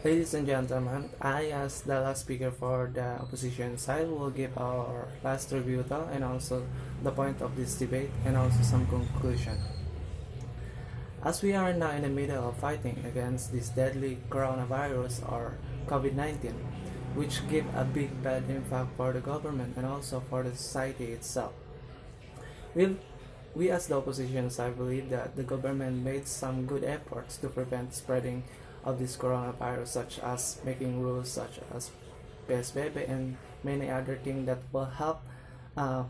Ladies and gentlemen, I, as the last speaker for the opposition side, will give our last rebuttal and also the point of this debate and also some conclusion. As we are now in the middle of fighting against this deadly coronavirus or COVID-19, which give a big bad impact for the government and also for the society itself. We, we as the opposition side believe that the government made some good efforts to prevent spreading of this coronavirus, such as making rules such as PSBB and many other things that will help uh,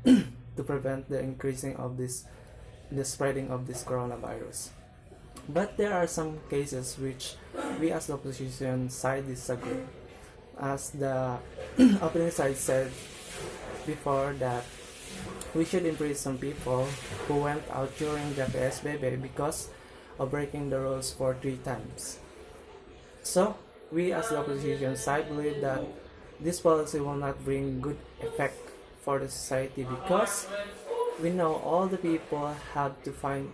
to prevent the increasing of the spreading of this coronavirus. But there are some cases which we as the opposition side disagree. As the opposing side said before that we should imprison people who went out during the PSBB because of breaking the rules for 3 times. So, we as the opposition side believe that this policy will not bring good effect for the society because we know all the people have to find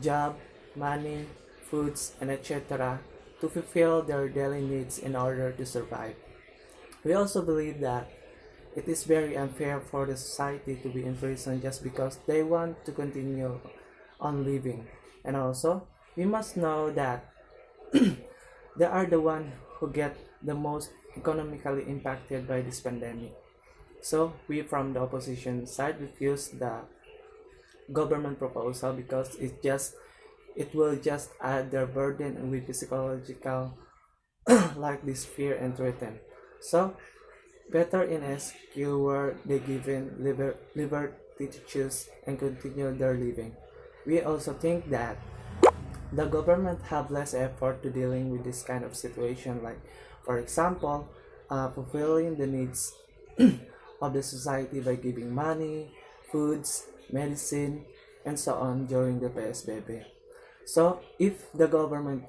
job, money, foods, and etc. to fulfill their daily needs in order to survive. We also believe that it is very unfair for the society to be in prison just because they want to continue on living. And also, we must know that they are the one who get the most economically impacted by this pandemic. So we from the opposition side refuse the government proposal because it will just add their burden with psychological like this fear and threaten. So better in SQ where they given liberty to choose and continue their living. We also think that the government have less effort to dealing with this kind of situation, like for example fulfilling the needs of the society by giving money, foods, medicine, and so on during the PSBB. So if the government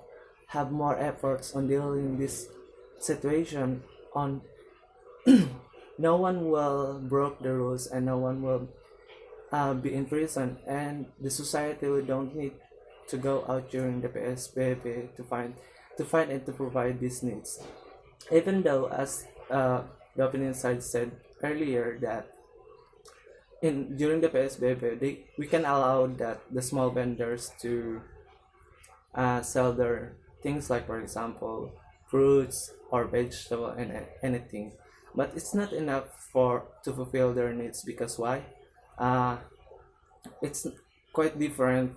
have more efforts on dealing this situation on no one will break the rules and no one will be in prison, and the society will don't need to go out during the PSBB to find and to provide these needs. Even though, as the opinion side said earlier, that in during the PSBB we can allow that the small vendors to sell their things, like for example fruits or vegetable and anything, but it's not enough for to fulfill their needs because why? It's quite different,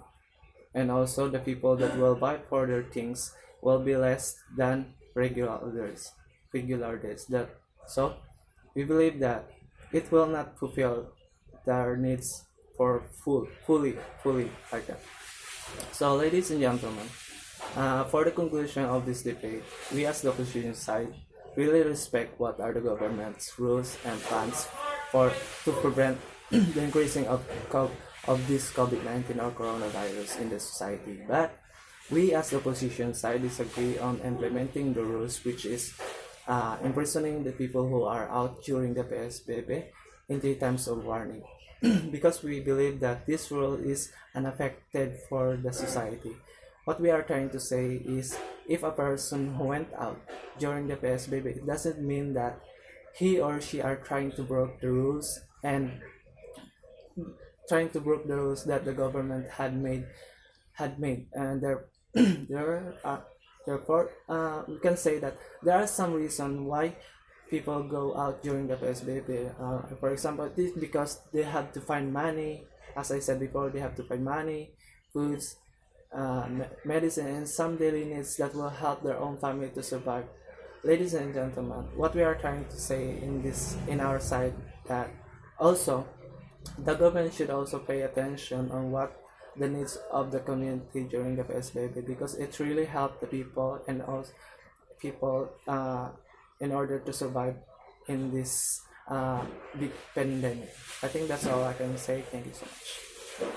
and also the people that will buy for their things will be less than regular days that. So we believe that it will not fulfill their needs for fully like that. So ladies and gentlemen, for the conclusion of this debate, we as the opposition side really respect what are the government's rules and plans for to prevent the increasing of this COVID-19 or coronavirus in the society. But we as the opposition side disagree on implementing the rules, which is imprisoning the people who are out during the PSBB in 3 times of warning. Because we believe that this rule is unaffected for the society. What we are trying to say is, if a person who went out during the PSBB, it doesn't mean that he or she are trying to break the rules and that the government had made, and therefore we can say that there are some reason why people go out during the PSBB. For example, this because they have to find money. As I said before, they have to find money, foods, medicine, and some daily needs that will help their own family to survive. Ladies and gentlemen, what we are trying to say in our side, that also the government should also pay attention on what the needs of the community during the PSBB, because it really helped the people and also people in order to survive in this big pandemic. I think that's all I can say. Thank you so much.